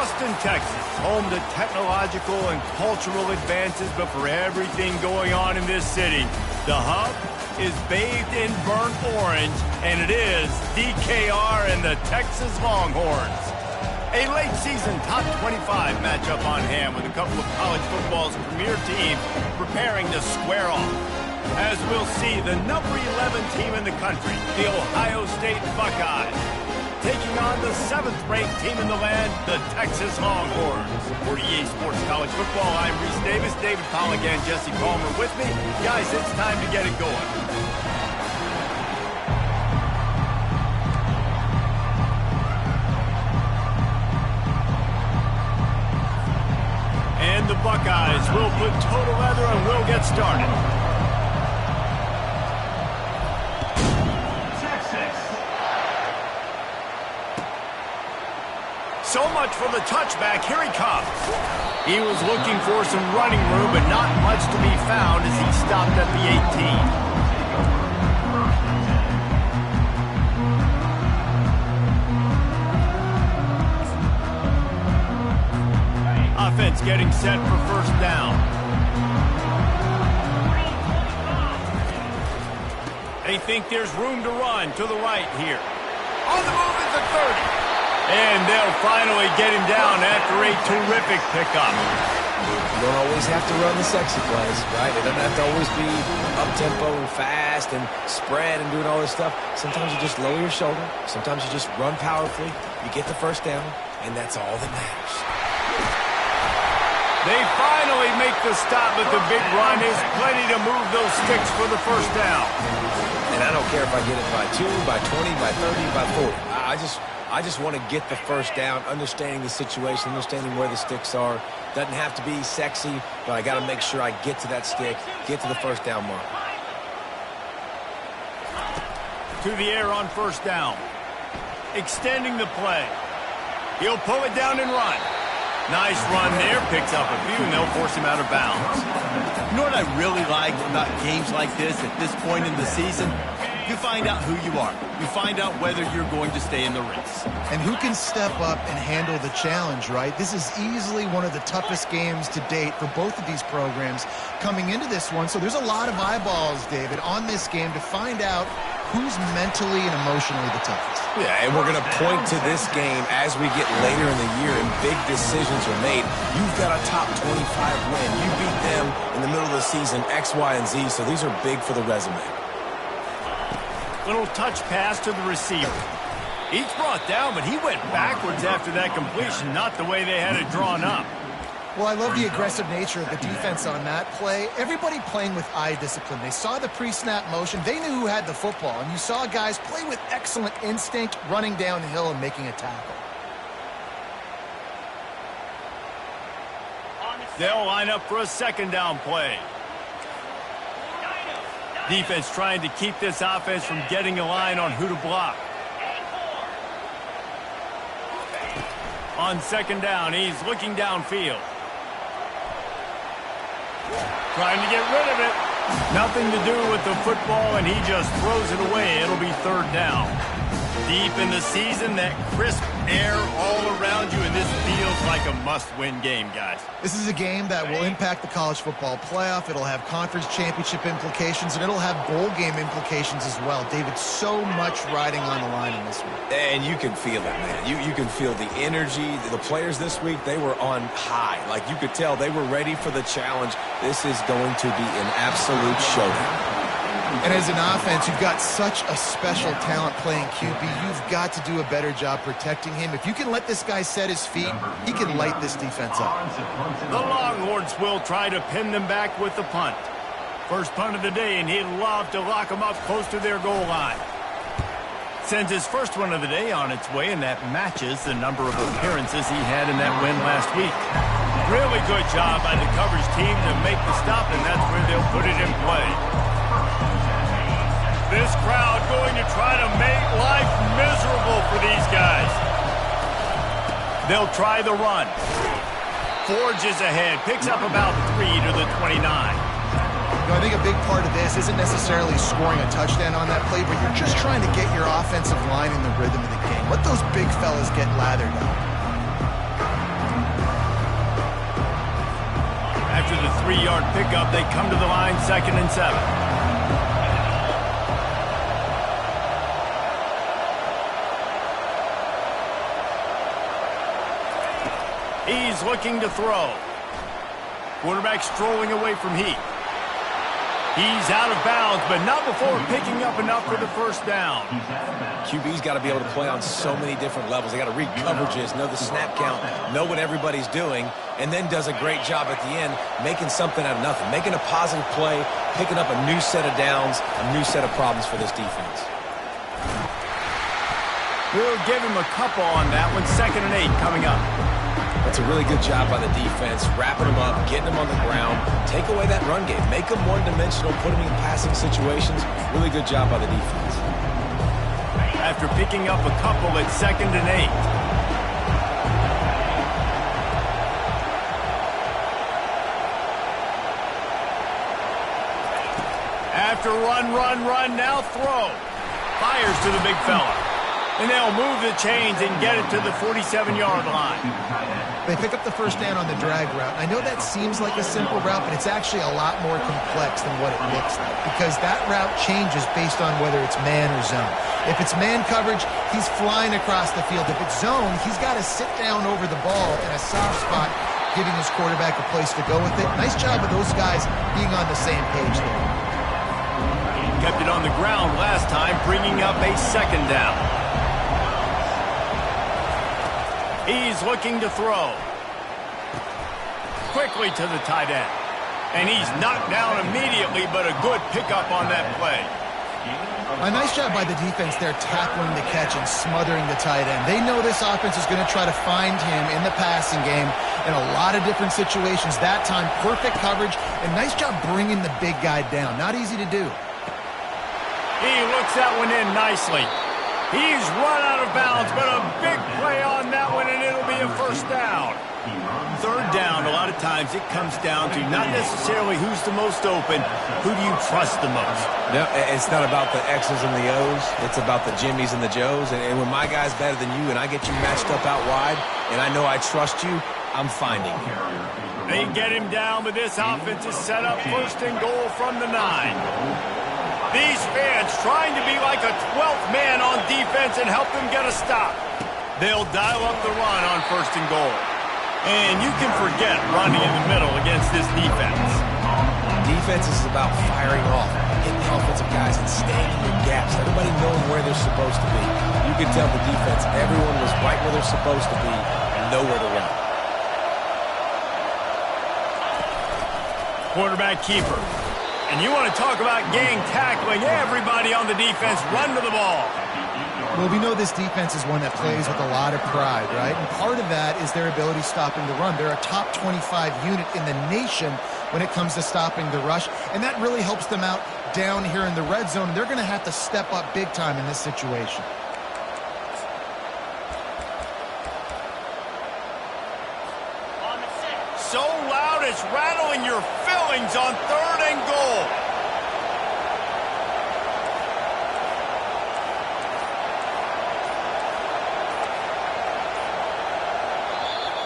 Austin, Texas, home to technological and cultural advances, but for everything going on in this city, the hub is bathed in burnt orange, and it is DKR and the Texas Longhorns. A late-season top 25 matchup on hand with a couple of college football's premier teams preparing to square off. As we'll see, the number 11 team in the country, the Ohio State Buckeyes, taking on the 7th-ranked team in the land, the Texas Longhorns. For EA Sports College Football, I'm Reese Davis, David Powell again, Jesse Palmer with me. Guys, it's time to get it going. And the Buckeyes will put total leather and we'll get started. So much for the touchback. Here he comes. He was looking for some running room, but not much to be found as he stopped at the 18. Offense getting set for first down. They think there's room to run to the right here. On the move is the 30. And they'll finally get him down after a terrific pickup. You don't always have to run the sexy plays, right? It doesn't have to always be up-tempo and fast and spread and doing all this stuff. Sometimes you just lower your shoulder. Sometimes you just run powerfully. You get the first down, and that's all that matters. They finally make the stop, but the big run is plenty to move those sticks for the first down. And I don't care if I get it by 2, by 20, by 30, by 40. I just want to get the first down, understanding the situation, understanding where the sticks are. Doesn't have to be sexy, but I got to make sure I get to that stick, get to the first down mark. To the air on first down. Extending the play. He'll pull it down and run. Nice run there. Picks up a few, and they'll force him out of bounds. You know what I really like about games like this at this point in the season? You find out who you are. You find out whether you're going to stay in the race. And who can step up and handle the challenge, right? This is easily one of the toughest games to date for both of these programs coming into this one. So there's a lot of eyeballs, David, on this game to find out who's mentally and emotionally the toughest. Yeah, and we're going to point to this game as we get later in the year and big decisions are made. You've got a top 25 win. You beat them in the middle of the season, X, Y, and Z, so these are big for the resume. Little touch pass to the receiver. He's brought down, but he went backwards after that completion, not the way they had it drawn up. Well, I love the aggressive nature of the defense on that play. Everybody playing with eye discipline. They saw the pre-snap motion. They knew who had the football, and you saw guys play with excellent instinct, running downhill and making a tackle. They'll line up for a second down play. Defense trying to keep this offense from getting a line on who to block. On second down, he's looking downfield. Trying to get rid of it. Nothing to do with the football, and he just throws it away. It'll be third down. Deep in the season, that crisp air all around you, and this feels like a must-win game, guys. This is a game that will impact the college football playoff. It'll have conference championship implications, and it'll have bowl game implications as well. David, so much riding on the line in this one. And you can feel it, man. You can feel the energy. The players this week, they were on high. Like, you could tell they were ready for the challenge. This is going to be an absolute showdown. And as an offense, you've got such a special talent playing QB. You've got to do a better job protecting him. If you can let this guy set his feet, he can light this defense up. The Longhorns will try to pin them back with the punt. First punt of the day, and he'd love to lock them up close to their goal line. Sends his first one of the day on its way, and that matches the number of appearances he had in that win last week. Really good job by the coverage team to make the stop, and that's where they'll put it in play. This crowd going to try to make life miserable for these guys. They'll try the run. Forges ahead, picks up about 3 to the 29. I think a big part of this isn't necessarily scoring a touchdown on that play, but you're just trying to get your offensive line in the rhythm of the game. Let those big fellas get lathered up. After the 3-yard pickup, they come to the line 2nd and 7. He's looking to throw. Quarterback strolling away from Heath. He's out of bounds, but not before picking up enough for the first down. QB's got to be able to play on so many different levels. They got to read coverages, know the snap count, know what everybody's doing, and then does a great job at the end making something out of nothing, making a positive play, picking up a new set of downs, a new set of problems for this defense. We'll give him a couple on that one. 2nd and 8 coming up. That's a really good job by the defense, wrapping them up, getting them on the ground, take away that run game, make them one-dimensional, put them in passing situations. Really good job by the defense. After picking up a couple at 2nd and 8. After run, now throw. Fires to the big fella. And they'll move the chains and get it to the 47-yard line. They pick up the first down on the drag route. I know that seems like a simple route, but it's actually a lot more complex than what it looks like because that route changes based on whether it's man or zone. If it's man coverage, he's flying across the field. If it's zone, he's got to sit down over the ball in a soft spot, giving his quarterback a place to go with it. Nice job of those guys being on the same page there. Kept it on the ground last time, bringing up a 2nd down. He's looking to throw. Quickly to the tight end. And he's knocked down immediately, but a good pickup on that play. A nice job by the defense there tackling the catch and smothering the tight end. They know this offense is going to try to find him in the passing game in a lot of different situations. That time, perfect coverage, and nice job bringing the big guy down. Not easy to do. He looks that one in nicely. He's run out of bounds, but a big play on that one, and it'll be a first down. 3rd down, a lot of times it comes down to not necessarily who's the most open, who do you trust the most? No, it's not about the X's and the O's. It's about the Jimmies and the Joes. And when my guy's better than you and I get you matched up out wide, and I know I trust you, I'm finding you. They get him down, but this offense is set up 1st and goal from the 9. These fans trying to be like a 12th man on defense and help them get a stop. They'll dial up the run on 1st and goal. And you can forget running in the middle against this defense. Defense is about firing off, hitting the offensive guys and staying in your gaps. Everybody knowing where they're supposed to be. You can tell the defense, everyone was right where they're supposed to be and nowhere to run. Quarterback keeper. And you want to talk about gang tackling, everybody on the defense run to the ball. Well, we know this defense is one that plays with a lot of pride, right? And part of that is their ability stopping the run. They're a top 25 unit in the nation when it comes to stopping the rush, and that really helps them out down here in the red zone. And they're going to have to step up big time in this situation. So loud it's rattling your fillings on 3rd and goal.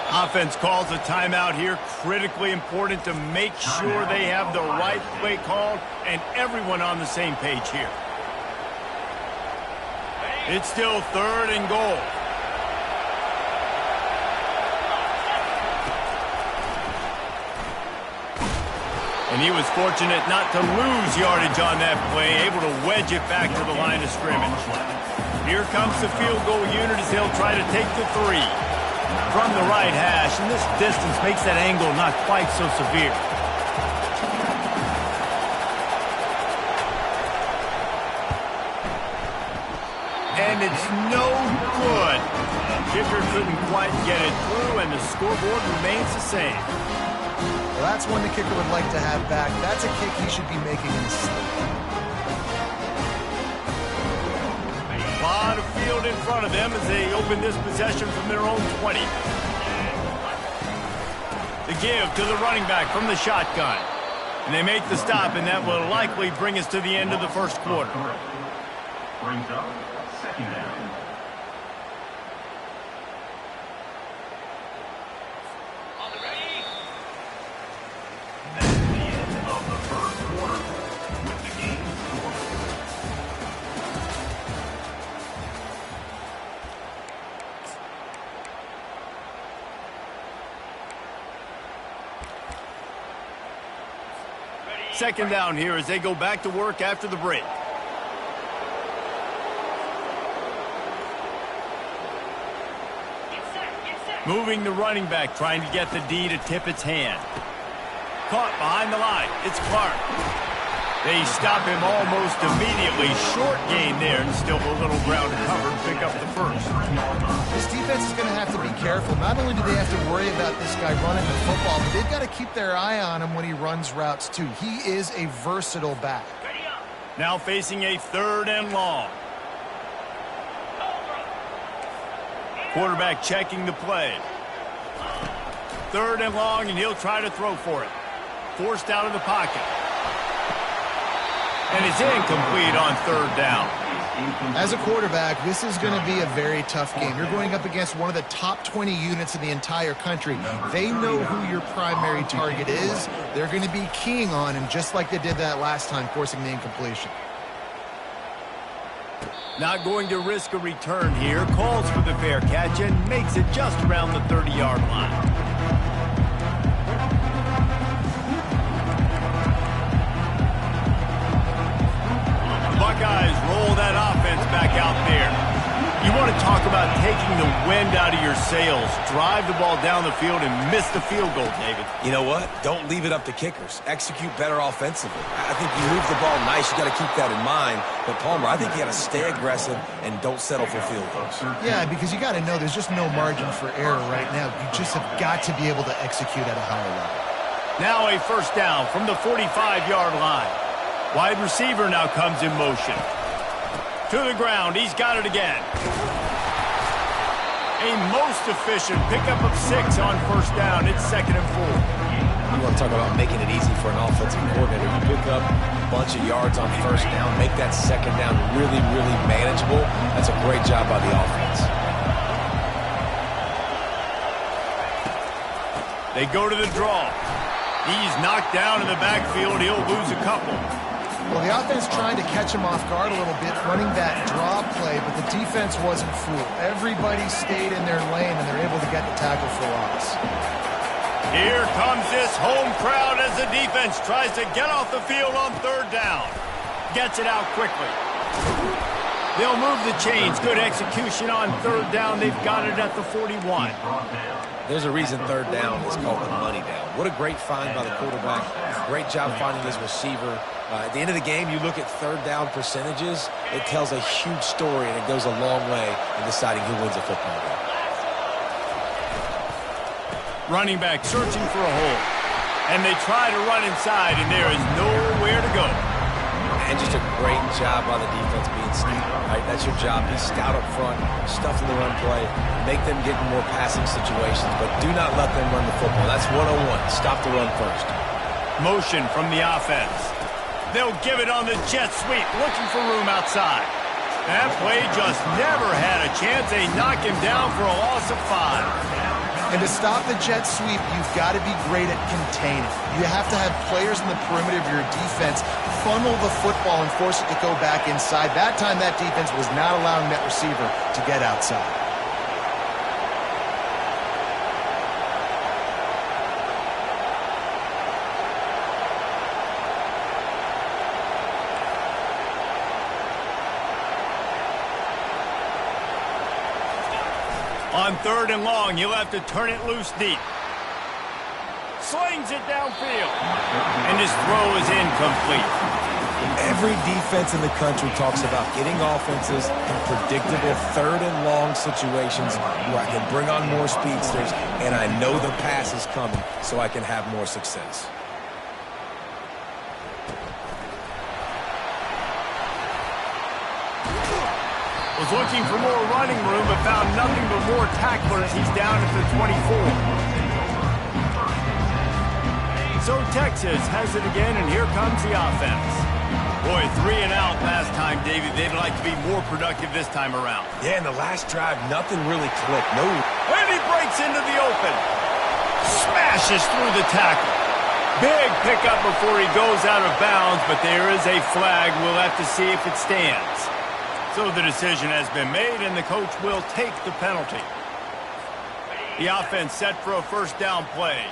Offense calls a timeout here. Critically important to make sure they have the right play called and everyone on the same page here. It's still 3rd and goal. And he was fortunate not to lose yardage on that play, able to wedge it back to the line of scrimmage. Here comes the field goal unit as they'll try to take the 3. From the right hash, and this distance makes that angle not quite so severe. And it's no good. Kicker couldn't quite get it through, and the scoreboard remains the same. Well, that's one the kicker would like to have back. That's a kick he should be making in his sleep. A lot of field in front of them as they open this possession from their own 20. The give to the running back from the shotgun. And they make the stop, and that will likely bring us to the end of the first quarter. Brings up 2nd down. Second down here as they go back to work after the break. Moving the running back, trying to get the D to tip its hand. Caught behind the line. It's Clark. They stop him almost immediately. Short gain there, and still a little ground to cover to pick up the first. This defense is going to have to be careful. Not only do they have to worry about this guy running the football, but they've got to keep their eye on him when he runs routes too. He is a versatile back. Now facing a 3rd and long. Quarterback checking the play. 3rd and long, and he'll try to throw for it. Forced out of the pocket. And it's incomplete on 3rd down. As a quarterback, this is going to be a very tough game. You're going up against one of the top 20 units in the entire country. They know who your primary target is. They're going to be keying on him, just like they did that last time, forcing the incompletion. Not going to risk a return here. Calls for the fair catch and makes it just around the 30-yard line. The Buckeyes roll that offense back out there. You want to talk about taking the wind out of your sails. Drive the ball down the field and miss the field goal, David. You know what? Don't leave it up to kickers. Execute better offensively. I think you move the ball nice. You got to keep that in mind. But, Palmer, I think you got to stay aggressive and don't settle for field goals. Yeah, because you got to know there's just no margin for error right now. You just have got to be able to execute at a higher level. Now a first down from the 45-yard line. Wide receiver now comes in motion. To the ground. He's got it again. A most efficient pickup of 6 on first down. It's 2nd and 4. You want to talk about making it easy for an offensive coordinator. You pick up a bunch of yards on first down, make that 2nd down really, really manageable. That's a great job by the offense. They go to the draw. He's knocked down in the backfield. He'll lose a couple. Well, the offense trying to catch him off guard a little bit, running that draw play, but the defense wasn't fooled. Everybody stayed in their lane, and they're able to get the tackle for loss. Here comes this home crowd as the defense tries to get off the field on 3rd down. Gets it out quickly. They'll move the chains. Good execution on 3rd down. They've got it at the 41. There's a reason 3rd down is called the money down. What a great find by the quarterback. Great job finding his receiver. At the end of the game, you look at 3rd down percentages. It tells a huge story, and it goes a long way in deciding who wins a football game. Running back searching for a hole. And they try to run inside, and there is nowhere to go. And just a great job by the defense being stout, right? That's your job. Be stout up front, stuff in the run play, make them get in more passing situations, but do not let them run the football. That's 101. Stop the run first. Motion from the offense. They'll give it on the jet sweep, looking for room outside. That play just never had a chance. They knock him down for a loss of 5. And to stop the jet sweep, you've got to be great at containing. You have to have players in the perimeter of your defense funnel the football and force it to go back inside. That time, that defense was not allowing that receiver to get outside. On 3rd and long, he'll have to turn it loose deep. Slings it downfield. And his throw is incomplete. Every defense in the country talks about getting offenses in predictable 3rd and long situations where I can bring on more speedsters and I know the pass is coming so I can have more success. Was looking for more running room, but found nothing but more tacklers. He's down at the 24. So Texas has it again, and here comes the offense. Boy, 3 and out last time, David. They'd like to be more productive this time around. Yeah, in the last drive, nothing really clicked. No. And he breaks into the open. Smashes through the tackle. Big pickup before he goes out of bounds, but there is a flag. We'll have to see if it stands. So the decision has been made, and the coach will take the penalty. The offense set for a first down play.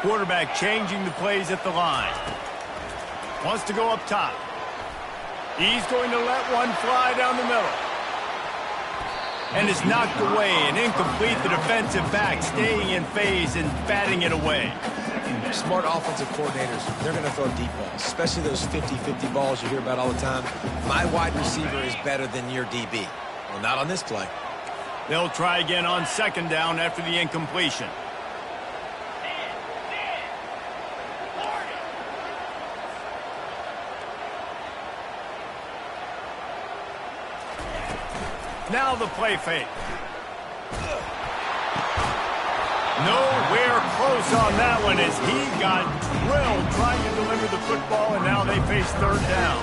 Quarterback changing the plays at the line. Wants to go up top. He's going to let one fly down the middle. And it's knocked away and incomplete. The defensive back staying in phase and batting it away. Smart offensive coordinators, they're going to throw deep balls, especially those 50-50 balls you hear about all the time. My wide receiver is better than your DB. Well, not on this play. They'll try again on second down after the incompletion. Now the play fake. Nowhere close on that one as he got drilled trying to deliver the football, and now they face third down.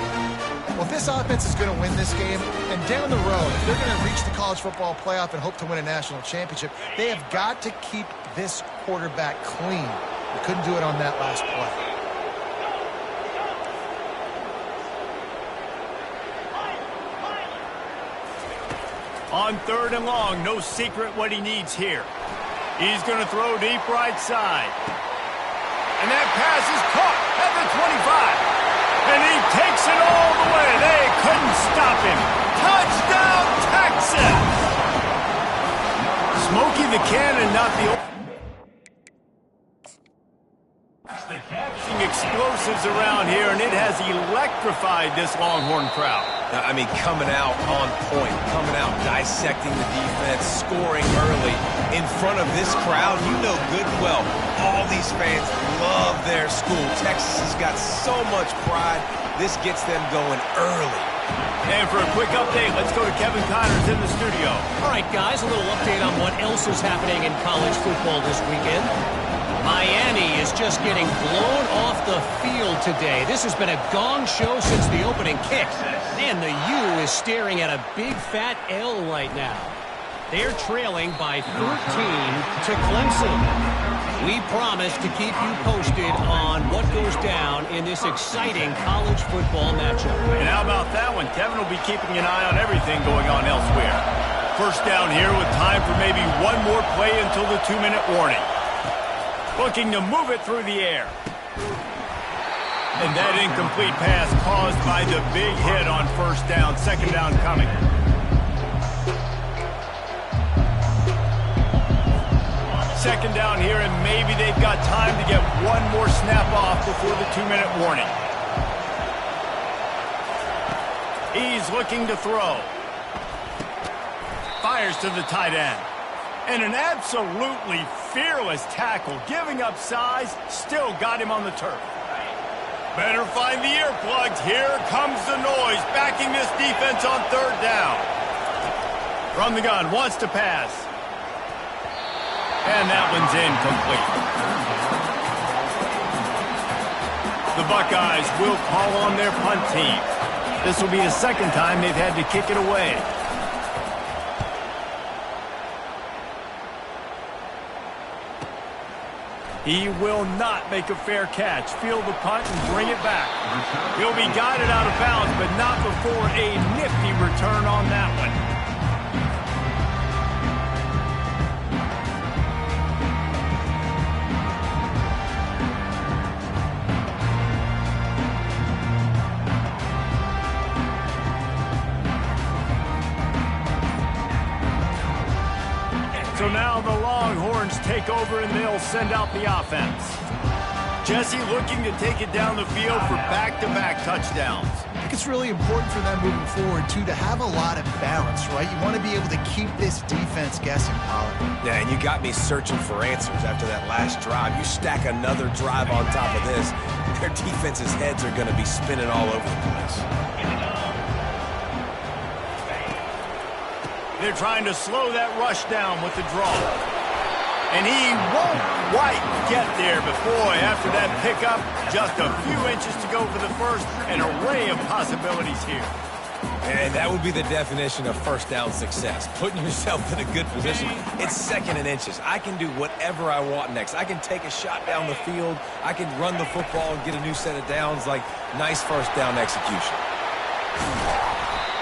Well, if this offense is going to win this game, and down the road, if they're going to reach the college football playoff and hope to win a national championship, they have got to keep this quarterback clean. They couldn't do it on that last play. On third and long, no secret what he needs here. He's going to throw deep right side. And that pass is caught at the 25. And he takes it all the way. They couldn't stop him. Touchdown, Texas! Smokey the Cannon, not the... explosives around here, and it has electrified this Longhorn crowd. I mean, coming out on point, coming out dissecting the defense, scoring early in front of this crowd. You know good and well, all these fans love their school. Texas has got so much pride. This gets them going early. And for a quick update, let's go to Kevin Connors in the studio. All right, guys, a little update on what else is happening in college football this weekend. Miami is just getting blown off the field today. This has been a gong show since the opening kick. And the U is staring at a big fat L right now. They're trailing by 13 to Clemson. We promise to keep you posted on what goes down in this exciting college football matchup. And how about that one? Kevin will be keeping an eye on everything going on elsewhere. First down here with time for maybe one more play until the 2-minute warning. Looking to move it through the air. And that incomplete pass caused by the big hit on first down. Second down coming. Second down here, and maybe they've got time to get one more snap off before the 2-minute warning. He's looking to throw. Fires to the tight end. And an absolutely fearless tackle, giving up size, still got him on the turf. Better find the earplugs. Here comes the noise, backing this defense on third down. From the gun, wants to pass. And that one's incomplete. The Buckeyes will call on their punt team. This will be the second time they've had to kick it away. He will not make a fair catch. Field the punt and bring it back. He'll be guided out of bounds, but not before a nifty return on that one. So now the Longhorns take over and they'll send out the offense. Jesse looking to take it down the field for back-to-back touchdowns. I think it's really important for them moving forward, too, to have a lot of balance, right? You want to be able to keep this defense guessing, Pollard. Yeah, and you got me searching for answers after that last drive. You stack another drive on top of this, their defense's heads are going to be spinning all over the place. They're trying to slow that rush down with the draw. And he won't quite get there, but boy, after that pickup, just a few inches to go for the first, an array of possibilities here. And that would be the definition of first down success, putting yourself in a good position. It's second and inches. I can do whatever I want next. I can take a shot down the field. I can run the football and get a new set of downs. Like, nice first down execution.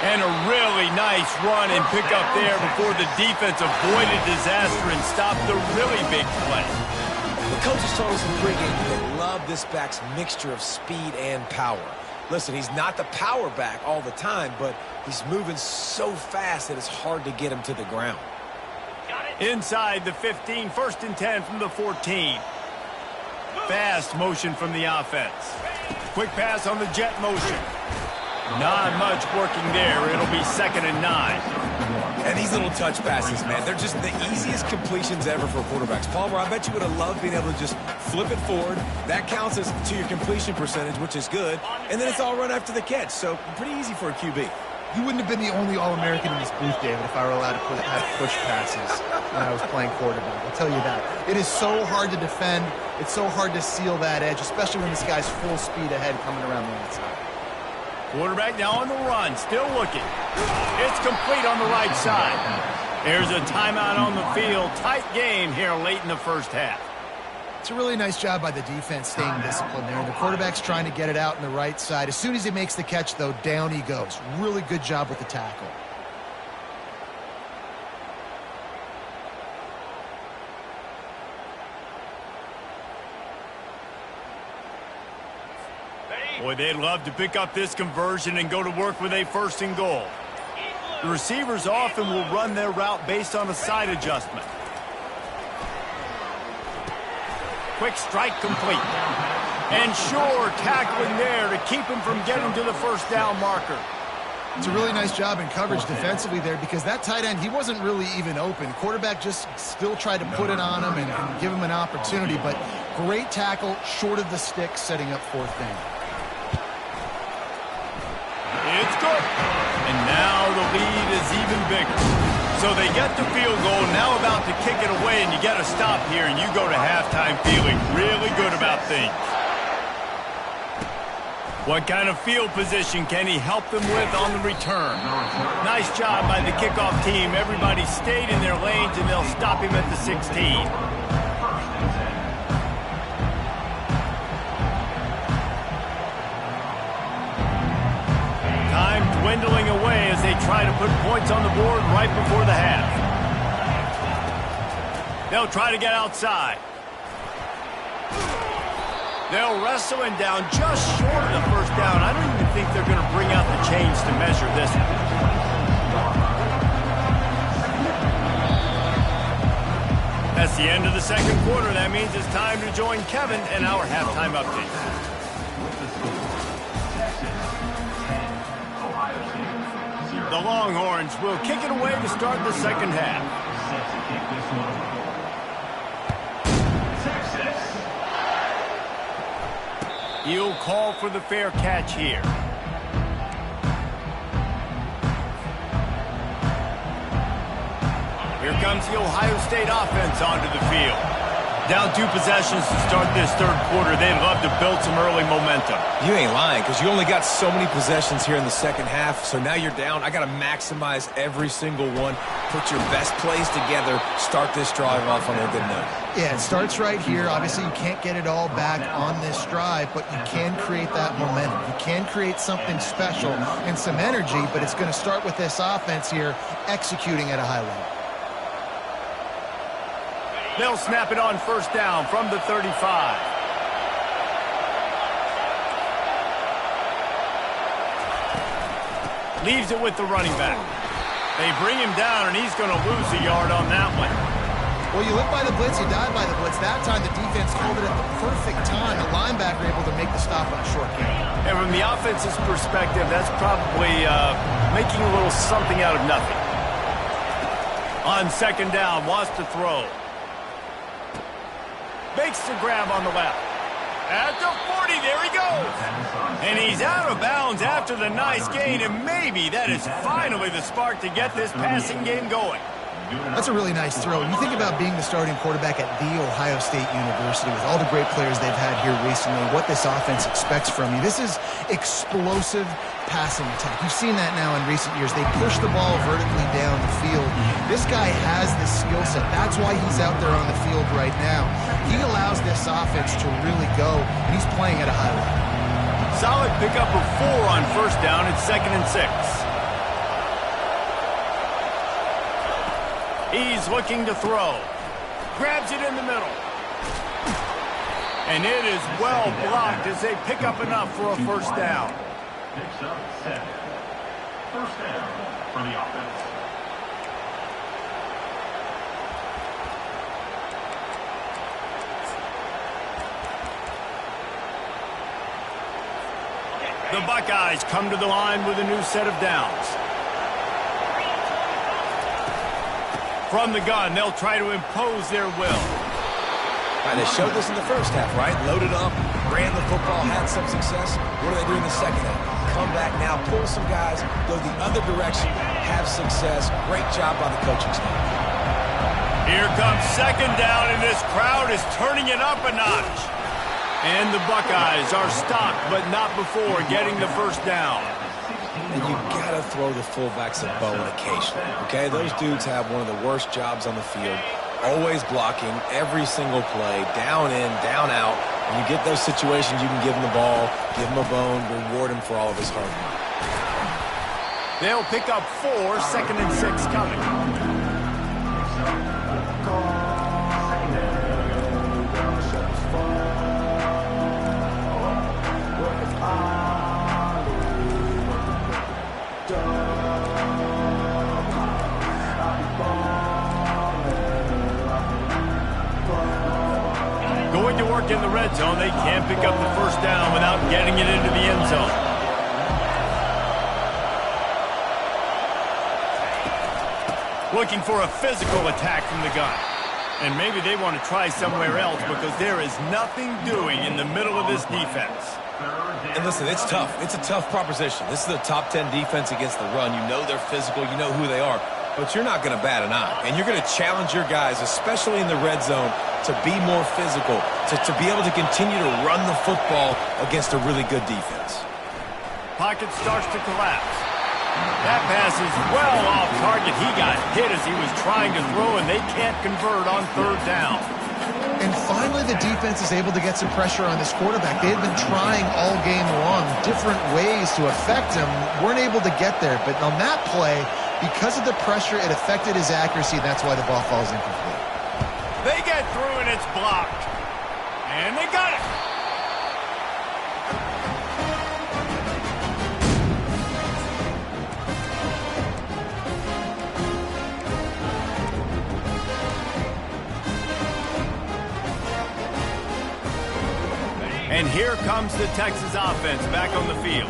And a really nice run and pick up there before the defense avoided disaster and stopped the really big play. The coaches told us in pregame they love this back's mixture of speed and power. Listen, he's not the power back all the time, but he's moving so fast that it's hard to get him to the ground. Inside the 15, 1st and 10 from the 14. Fast motion from the offense. Quick pass on the jet motion. Not much working there. It'll be 2nd and 9. And these little touch passes, man, they're just the easiest completions ever for quarterbacks. Palmer, I bet you would have loved being able to just flip it forward. That counts as to your completion percentage, which is good. And then it's all run after the catch. So pretty easy for a QB. You wouldn't have been the only All-American in this booth, David, if I were allowed to have push passes when I was playing quarterback. I'll tell you that. It is so hard to defend. It's so hard to seal that edge, especially when this guy's full speed ahead coming around the outside. Quarterback now on the run, still looking. It's complete on the right side. There's a timeout on the field. Tight game here late in the first half. It's a really nice job by the defense staying disciplined there. And the quarterback's trying to get it out on the right side. As soon as he makes the catch, though, down he goes. Really good job with the tackle. Boy, they'd love to pick up this conversion and go to work with a 1st and goal. The receivers often will run their route based on a side adjustment. Quick strike complete. And Shore tackling there to keep him from getting to the 1st down marker. It's a really nice job in coverage defensively there because that tight end, he wasn't really even open. Quarterback just still tried to put it on him and give him an opportunity, but great tackle short of the stick, setting up 4th down. It's good. And now the lead is even bigger. So they get the field goal, now about to kick it away, and you got to stop here, and you go to halftime feeling really good about things. What kind of field position can he help them with on the return? Nice job by the kickoff team. Everybody stayed in their lanes, and they'll stop him at the 16. Time dwindling away as they try to put points on the board right before the half. They'll try to get outside. They'll wrestle him down just short of the 1st down. I don't even think they're going to bring out the chains to measure this one. That's the end of the 2nd quarter. That means it's time to join Kevin and our halftime update. The Longhorns will kick it away to start the 2nd half. He'll call for the fair catch here. Here comes the Ohio State offense onto the field. Down 2 possessions to start this 3rd quarter. They'd love to build some early momentum. You ain't lying, because you only got so many possessions here in the 2nd half, so now you're down. I got to maximize every single one. Put your best plays together. Start this drive off on a good note. Yeah, it starts right here. Obviously, you can't get it all back on this drive, but you can create that momentum. You can create something special and some energy, but it's going to start with this offense here executing at a high level. They'll snap it on 1st down from the 35. Leaves it with the running back. They bring him down, and he's going to lose a yard on that one. Well, you live by the blitz, you die by the blitz. That time, the defense called it at the perfect time. The linebacker able to make the stop on a short gain. And from the offense's perspective, that's probably making a little something out of nothing. On 2nd down, wants to throw. Makes the grab on the left. At the 40, there he goes. And he's out of bounds after the nice gain, and maybe that is finally the spark to get this passing game going. That's a really nice throw. When you think about being the starting quarterback at The Ohio State University with all the great players they've had here recently, what this offense expects from you, this is explosive passing attack. You've seen that now in recent years. They push the ball vertically down the field. This guy has the skill set. That's why he's out there on the field right now. He allows this offense to really go, and he's playing at a high level. Solid pickup of 4 on 1st down. It's 2nd and 6. He's looking to throw. Grabs it in the middle. And it is well blocked as they pick up enough for a first down. Picks up 7. First down for the offense. The Buckeyes come to the line with a new set of downs. From the gun, they'll try to impose their will. Right, they showed this in the first half, right? Loaded up, ran the football, had some success. What do they do in the second half? Come back now, pull some guys, go the other direction, have success. Great job by the coaching staff. Here comes second down, and this crowd is turning it up a notch. And the Buckeyes are stopped, but not before getting the first down. And you gotta throw the fullbacks a bone occasionally, okay? Those dudes have one of the worst jobs on the field. Always blocking every single play, down in, down out. When you get those situations, you can give him the ball, give him a bone, reward him for all of his hard work. They'll pick up 4, 2nd and 6 coming. Going to work in the red zone, they can't pick up the first down without getting it into the end zone. Looking for a physical attack from the gun. And maybe they want to try somewhere else because there is nothing doing in the middle of this defense. And listen, it's tough. It's a tough proposition. This is a top 10 defense against the run. You know they're physical. You know who they are. But you're not going to bat an eye. And you're going to challenge your guys, especially in the red zone, to be more physical, to be able to continue to run the football against a really good defense. Pocket starts to collapse. That pass is well off target. He got hit as he was trying to throw, and they can't convert on third down. And finally, the defense is able to get some pressure on this quarterback. They had been trying all game long, different ways to affect him, weren't able to get there. But on that play, because of the pressure, it affected his accuracy, and that's why the ball falls incomplete. They get through, and it's blocked. And they got it. And here comes the Texas offense back on the field.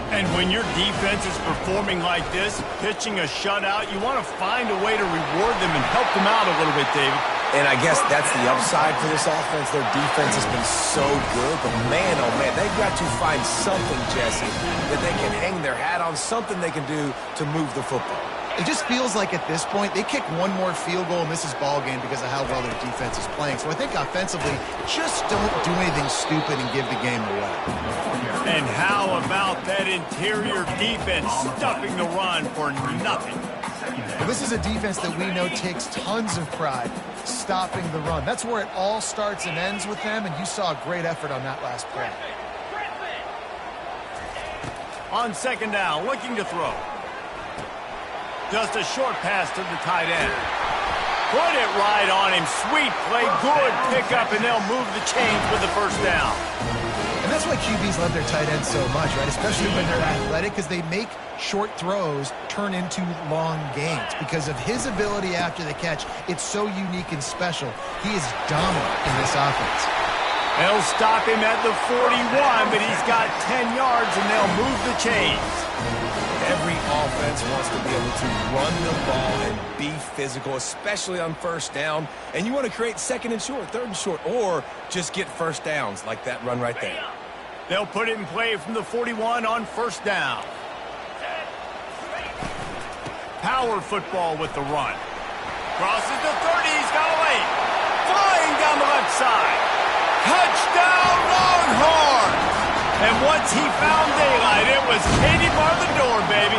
And when your defense is performing like this, pitching a shutout, you want to find a way to reward them and help them out a little bit, David. And I guess that's the upside for this offense. Their defense has been so good, but man, oh man, they've got to find something, Jesse, that they can hang their hat on, something they can do to move the football. It just feels like at this point, they kick one more field goal and miss this ball game because of how well their defense is playing. So I think offensively, just don't do anything stupid and give the game away. And how about that interior defense stuffing the run for nothing? Well, this is a defense that we know takes tons of pride stopping the run. That's where it all starts and ends with them, and you saw a great effort on that last play. On second down, looking to throw. Just a short pass to the tight end. Put it right on him. Sweet play, good pickup, and they'll move the chains with the first down. And that's why QBs love their tight ends so much, right? Especially when they're athletic, because they make short throws turn into long gains. Because of his ability after the catch, it's so unique and special. He is dominant in this offense. They'll stop him at the 41, but he's got 10 yards, and they'll move the chains. Every offense wants to be able to run the ball and be physical, especially on first down. And you want to create second and short, third and short, or just get first downs like that run right there. They'll put it in play from the 41 on first down. Power football with the run. Crosses the 30, he's got away. Flying down the left side. Touchdown Longhorns! And once he found daylight, it was Katie bar the door, baby.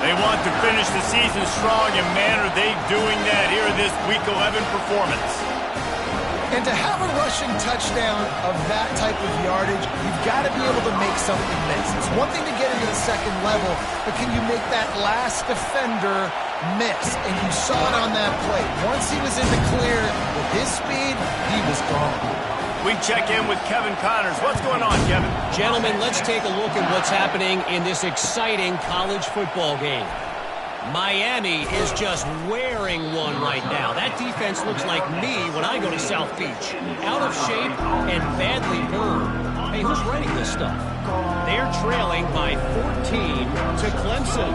They want to finish the season strong, and man, are they doing that here in this Week 11 performance. And to have a rushing touchdown of that type of yardage, you've got to be able to make something miss. It's one thing to get into the second level, but can you make that last defender miss, and you saw it on that play. Once he was in the clear with his speed, he was gone. We check in with Kevin Connors. What's going on, Kevin? Gentlemen, let's take a look at what's happening in this exciting college football game. Miami is just wearing one right now. That defense looks like me when I go to South Beach. Out of shape and badly burned. Hey, who's writing this stuff? They're trailing by 14 to Clemson.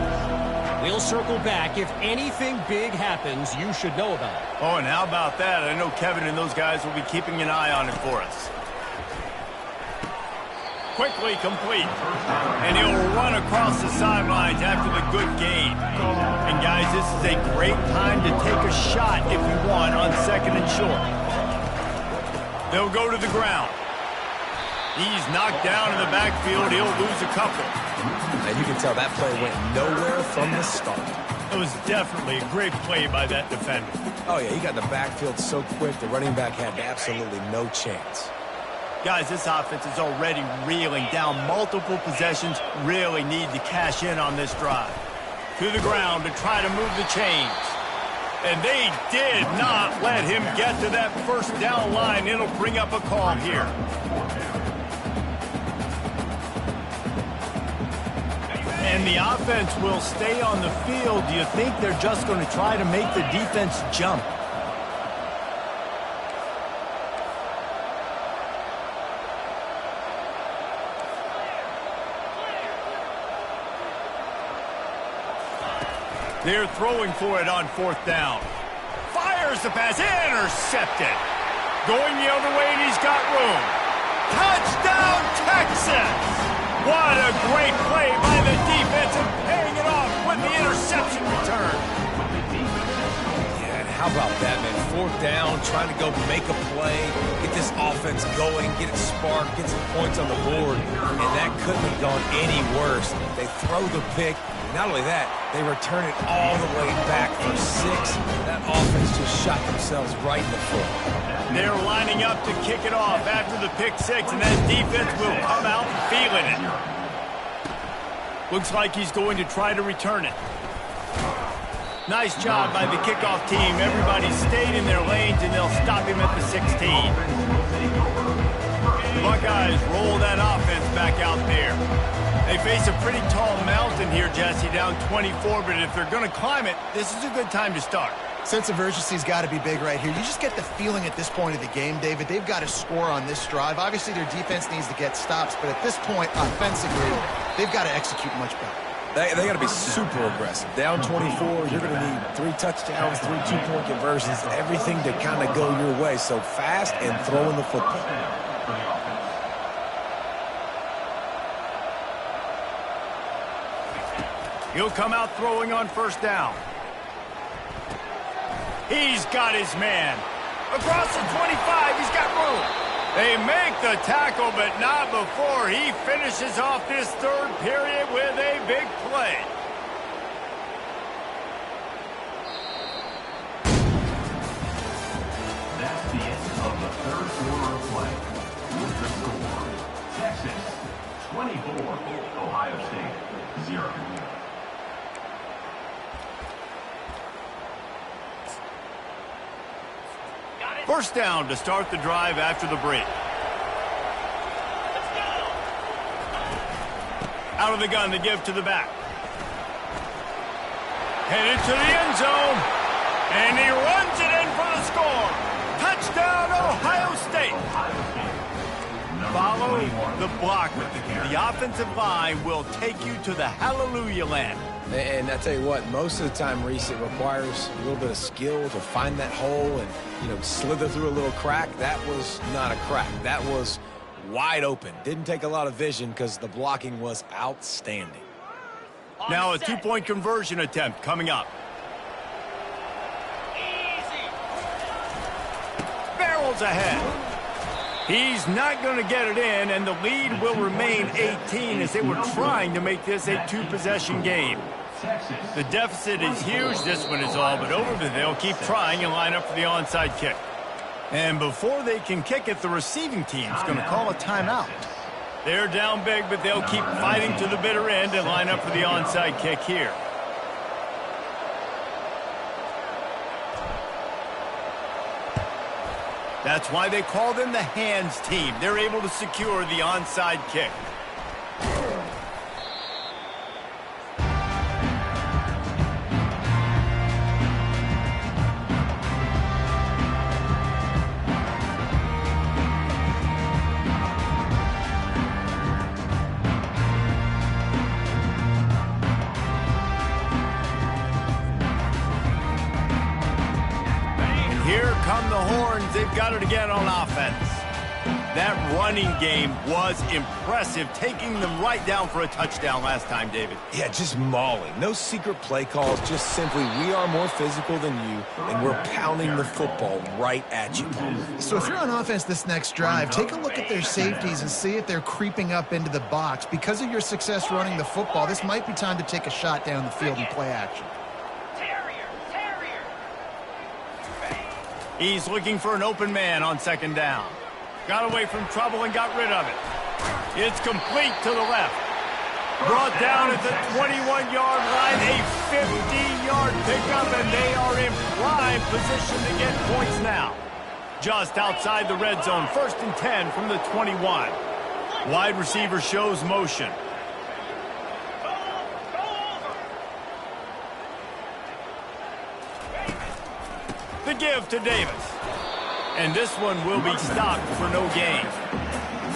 We'll circle back. If anything big happens, you should know about it. Oh, and how about that? I know Kevin and those guys will be keeping an eye on it for us. Quickly complete. And he'll run across the sidelines after the good gain. And guys, this is a great time to take a shot if you want on 2nd and short. They'll go to the ground. He's knocked down in the backfield. He'll lose a couple. And you can tell that play went nowhere from the start. It was definitely a great play by that defender. Oh, yeah, he got in the backfield so quick, the running back had absolutely no chance. Guys, this offense is already reeling down multiple possessions. Really need to cash in on this drive. To the ground to try to move the chains. And they did not let him get to that first down line. It'll bring up a call here. And the offense will stay on the field. Do you think they're just going to try to make the defense jump? They're throwing for it on 4th down. Fires the pass. Intercepted. Going the other way, and he's got room. Touchdown, Texas! What a great play by the defense and paying it off with the interception return. Yeah, and how about that, man? 4th down, trying to go make a play, get this offense going, get it sparked, get some points on the board, and that couldn't have gone any worse. They throw the pick. Not only that, they return it all the way back for 6. That offense just shot themselves right in the foot. They're lining up to kick it off after the pick 6, and that defense will come out feeling it. Looks like he's going to try to return it. Nice job by the kickoff team. Everybody stayed in their lanes, and they'll stop him at the 16. The Buckeyes roll that offense back out there. They face a pretty tall mountain here, Jesse, down 24, but if they're going to climb it, this is a good time to start. Sense of urgency's got to be big right here. You just get the feeling at this point of the game, David, they've got to score on this drive. Obviously, their defense needs to get stops, but at this point, offensively, they've got to execute much better. They got to be super aggressive. Down 24, you're going to need 3 touchdowns, 3 two-point conversions, everything to kind of go your way. So fast and throwing the football. He'll come out throwing on 1st down. He's got his man. Across the 25, he's got room. They make the tackle, but not before he finishes off this 3rd period with a big play. That's the end of the 3rd quarter of play. With the score, Texas 24, Ohio State 0. First down to start the drive after the break. Out of the gun to give to the back. Headed to the end zone. And he runs it in for the score. Touchdown, Ohio State. Follow the blocker. The offensive line will take you to the hallelujah land. And I tell you what, most of the time, Reese, it requires a little bit of skill to find that hole and, slither through a little crack. That was not a crack. That was wide open. Didn't take a lot of vision because the blocking was outstanding. Now a 2-point conversion attempt coming up. Barrels ahead. He's not going to get it in, and the lead will remain 18 as they were trying to make this a 2-possession game. The deficit is huge. This one is all but over, but they'll keep trying and line up for the onside kick. And before they can kick it, the receiving team's going to call a timeout. They're down big, but they'll keep fighting to the bitter end and line up for the onside kick here. That's why they call them the hands team. They're able to secure the onside kick. Here come the horns. They've got it again on offense. That running game was impressive, taking them right down for a touchdown last time, David. Yeah, just mauling. No secret play calls, just simply we are more physical than you, and we're pounding the football right at you. So if you're on offense this next drive, take a look at their safeties and see if they're creeping up into the box. Because of your success running the football, this might be time to take a shot down the field and play action. He's looking for an open man on second down. Got away from trouble and got rid of it. It's complete to the left. Brought down at the 21-yard line, a 50-yard pickup, and they are in prime position to get points now. Just outside the red zone, 1st and 10 from the 21. Wide receiver shows motion. The give to Davis. And this one will be stopped for no gain.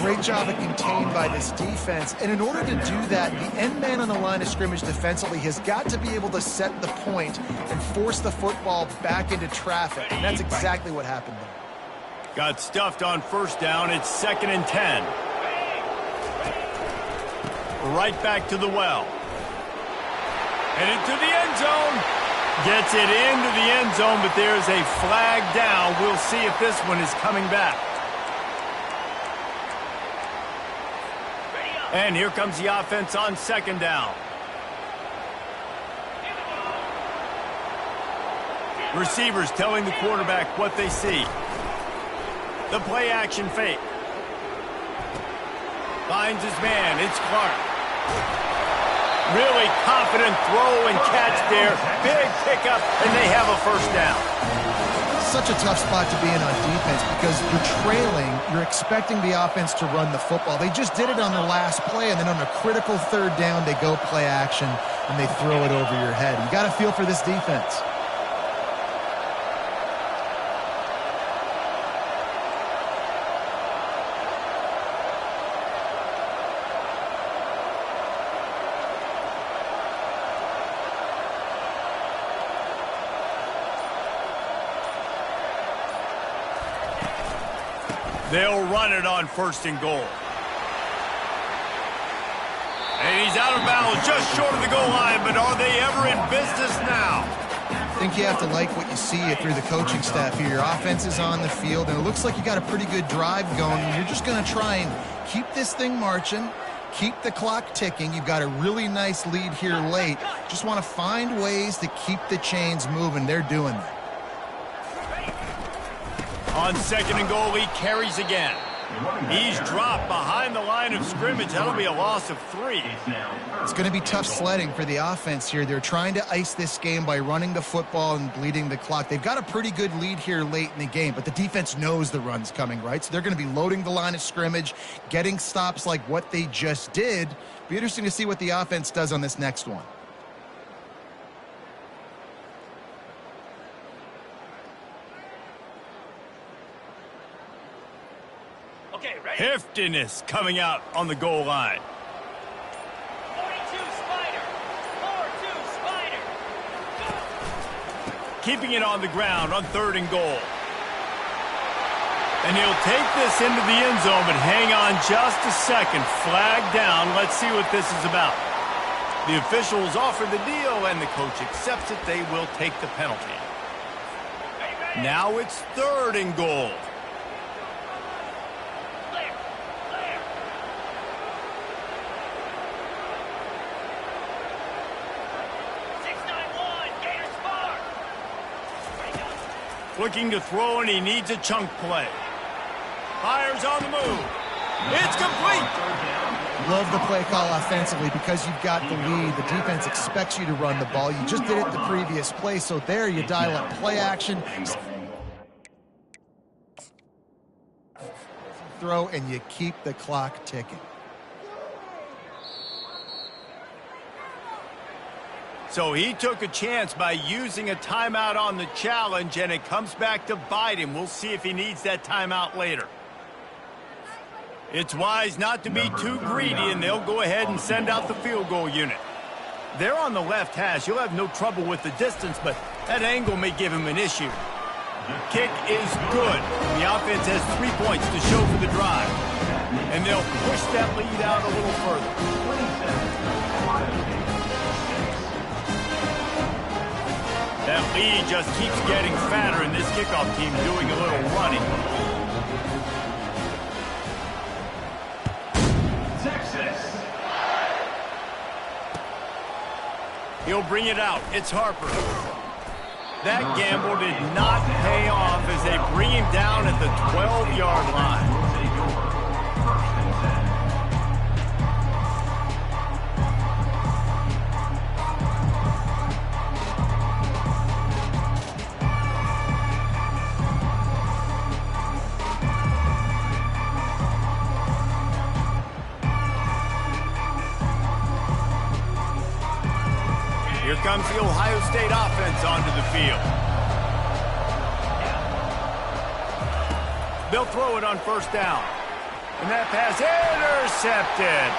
Great job of contained by this defense. And in order to do that, the end man on the line of scrimmage defensively has got to be able to set the point and force the football back into traffic. And that's exactly what happened there. Got stuffed on 1st down. It's 2nd and 10. Right back to the well. And into the end zone. Gets it into the end zone, but there's a flag down. We'll see if this one is coming back. And here comes the offense on 2nd down. Receivers telling the quarterback what they see. The play action fake. Finds his man. It's Clark. Really confident throw and catch there. Big pickup, and they have a 1st down. Such a tough spot to be in on defense because you're trailing. You're expecting the offense to run the football. They just did it on their last play, and then on a critical 3rd down, they go play action, and they throw it over your head. You got to feel for this defense. They'll run it on 1st and goal. And he's out of bounds, just short of the goal line, but are they ever in business now? I think you have to like what you see through the coaching staff here. Your offense is on the field, and it looks like you got a pretty good drive going. You're just going to try and keep this thing marching, keep the clock ticking. You've got a really nice lead here late. Just want to find ways to keep the chains moving. They're doing that. On 2nd and goal, he carries again. He's dropped behind the line of scrimmage. That'll be a loss of 3. It's going to be tough sledding for the offense here. They're trying to ice this game by running the football and bleeding the clock. They've got a pretty good lead here late in the game, but the defense knows the run's coming, right? So they're going to be loading the line of scrimmage, getting stops like what they just did. Be interesting to see what the offense does on this next one. Heftiness coming out on the goal line. 42 Spider. 4-2 Spider. Keeping it on the ground on 3rd and goal. And he'll take this into the end zone, but hang on just a second. Flag down. Let's see what this is about. The officials offer the deal, and the coach accepts it. They will take the penalty. Now it's 3rd and goal. Looking to throw, and he needs a chunk play. Fires on the move. It's complete. Love the play call offensively because you've got the lead. The defense expects you to run the ball. You just did it the previous play, so there you dial up play action. throw, and you keep the clock ticking. So he took a chance by using a timeout on the challenge, and it comes back to bite him. We'll see if he needs that timeout later. It's wise not to be too greedy, and they'll go ahead and send out the field goal unit. They're on the left hash. You'll have no trouble with the distance, but that angle may give him an issue. Kick is good. The offense has 3 points to show for the drive, and they'll push that lead out a little further. That lead just keeps getting fatter, and this kickoff team doing a little running. Texas. He'll bring it out. It's Harper. That gamble did not pay off as they bring him down at the 12-yard line. Here comes the Ohio State offense onto the field. They'll throw it on first down. And that pass intercepted.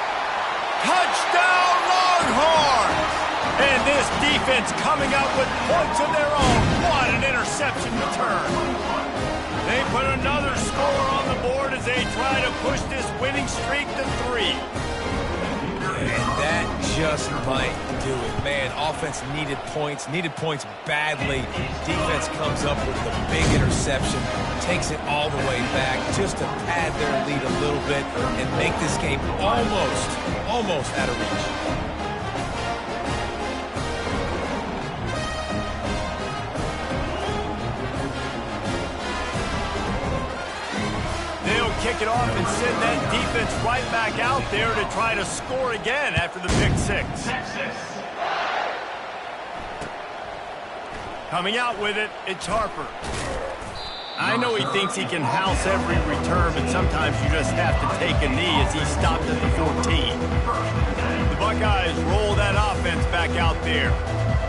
Touchdown Longhorns! And this defense coming up with points of their own. What an interception return. They put another score on the board as they try to push this winning streak to 3. And that just might do it. Man, offense needed points badly. Defense comes up with the big interception, takes it all the way back just to pad their lead a little bit and make this game almost out of reach. Kick it off and send that defense right back out there to try to score again after the pick 6. Coming out with it, it's Harper. I know he thinks he can house every return, but sometimes you just have to take a knee as he stopped at the 14. The Buckeyes roll that offense back out there.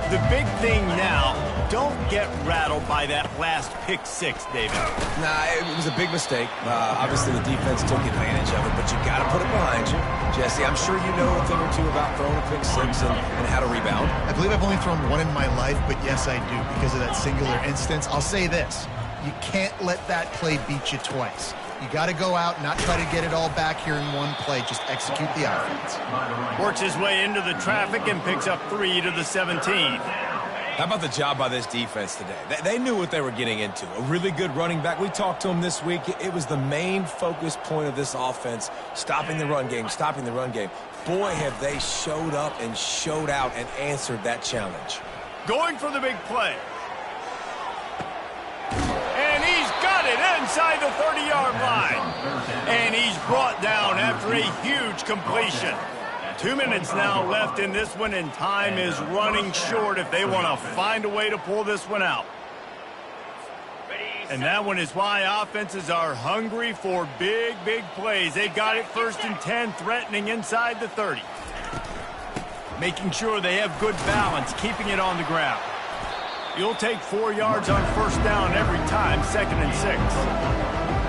The big thing now, don't get rattled by that last pick 6, David. Nah, it was a big mistake. Obviously, the defense took advantage of it, but you got to put it behind you. Jesse, I'm sure you know a thing or two about throwing a pick 6 and how to rebound. I believe I've only thrown one in my life, but yes, I do because of that singular instance. I'll say this. You can't let that play beat you twice. You got to go out, not try to get it all back here in one play. Just execute the offense. Works his way into the traffic and picks up 3 to the 17. How about the job by this defense today? They knew what they were getting into. A really good running back. We talked to him this week. It was the main focus point of this offense, stopping the run game. Boy, have they showed up and showed out and answered that challenge. Going for the big play. And he's got it inside the 30-yard line. And he's brought down after a huge completion. 2 minutes now left in this one, and time is running short if they want to find a way to pull this one out. And that one is why offenses are hungry for big plays. They got it 1st and 10, threatening inside the 30. Making sure they have good balance, keeping it on the ground. You'll take 4 yards on first down every time, 2nd and 6.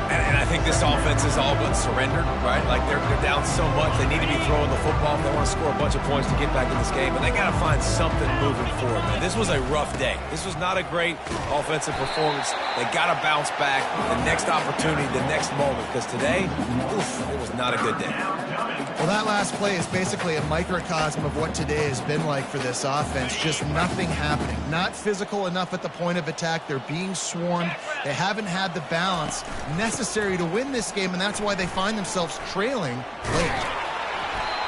And I think this offense is all but surrendered, right? Like they're down so much. They need to be throwing the football if they want to score a bunch of points to get back in this game. But they got to find something moving forward, man. This was a rough day. This was not a great offensive performance. They got to bounce back the next opportunity, the next moment. Because today, it was not a good day. Well, that last play is basically a microcosm of what today has been like for this offense. Just nothing happening. Not physical enough at the point of attack. They're being swarmed. They haven't had the balance necessary to win this game, and that's why they find themselves trailing late.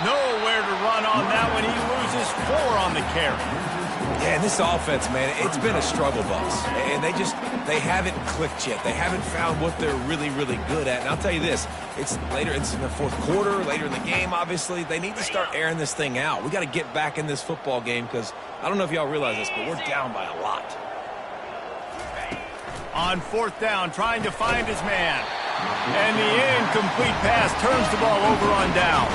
Nowhere to run on that one. He loses 4 on the carry. Yeah, and this offense, man, it's been a struggle bus. And they haven't clicked yet. They haven't found what they're really good at. And I'll tell you this, it's in the 4th quarter, later in the game, obviously. They need to start airing this thing out. We got to get back in this football game because I don't know if y'all realize this, but we're down by a lot. On 4th down, trying to find his man. And the incomplete pass turns the ball over on downs.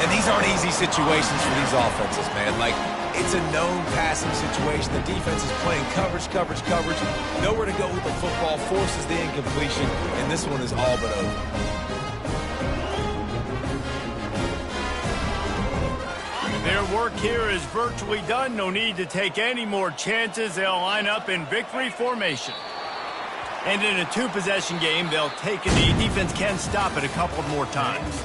And these aren't easy situations for these offenses, man. Like, it's a known passing situation. The defense is playing coverage. Nowhere to go with the football, forces the incompletion, and this one is all but over. Their work here is virtually done. No need to take any more chances. They'll line up in victory formation. And in a two-possession game, they'll take a knee. Defense can stop it a couple more times.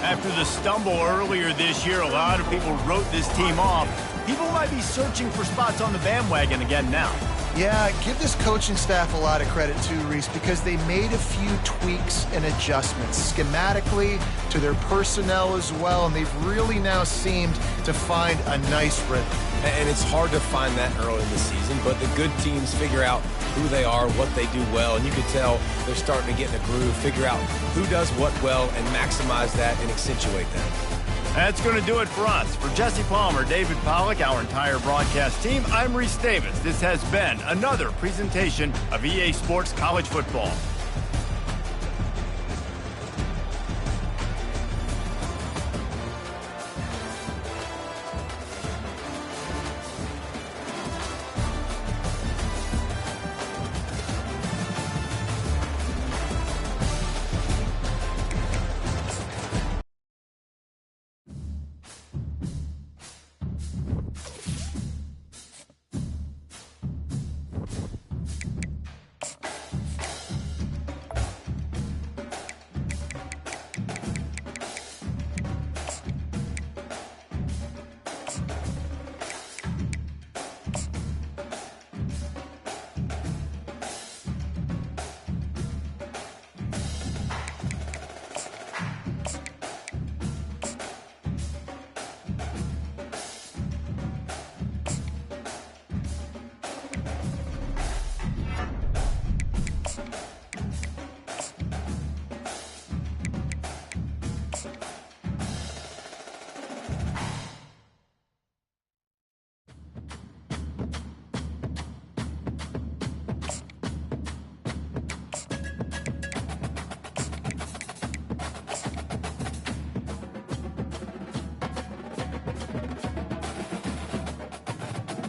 After the stumble earlier this year, a lot of people wrote this team off. People might be searching for spots on the bandwagon again now. Yeah, give this coaching staff a lot of credit too, Reese, because they made a few tweaks and adjustments schematically to their personnel as well, and they've really now seemed to find a nice rhythm. And it's hard to find that early in the season, but the good teams figure out who they are, what they do well, and you can tell they're starting to get in a groove, figure out who does what well, and maximize that and accentuate that. That's going to do it for us. For Jesse Palmer, David Pollack, our entire broadcast team, I'm Reese Davis. This has been another presentation of EA Sports College Football.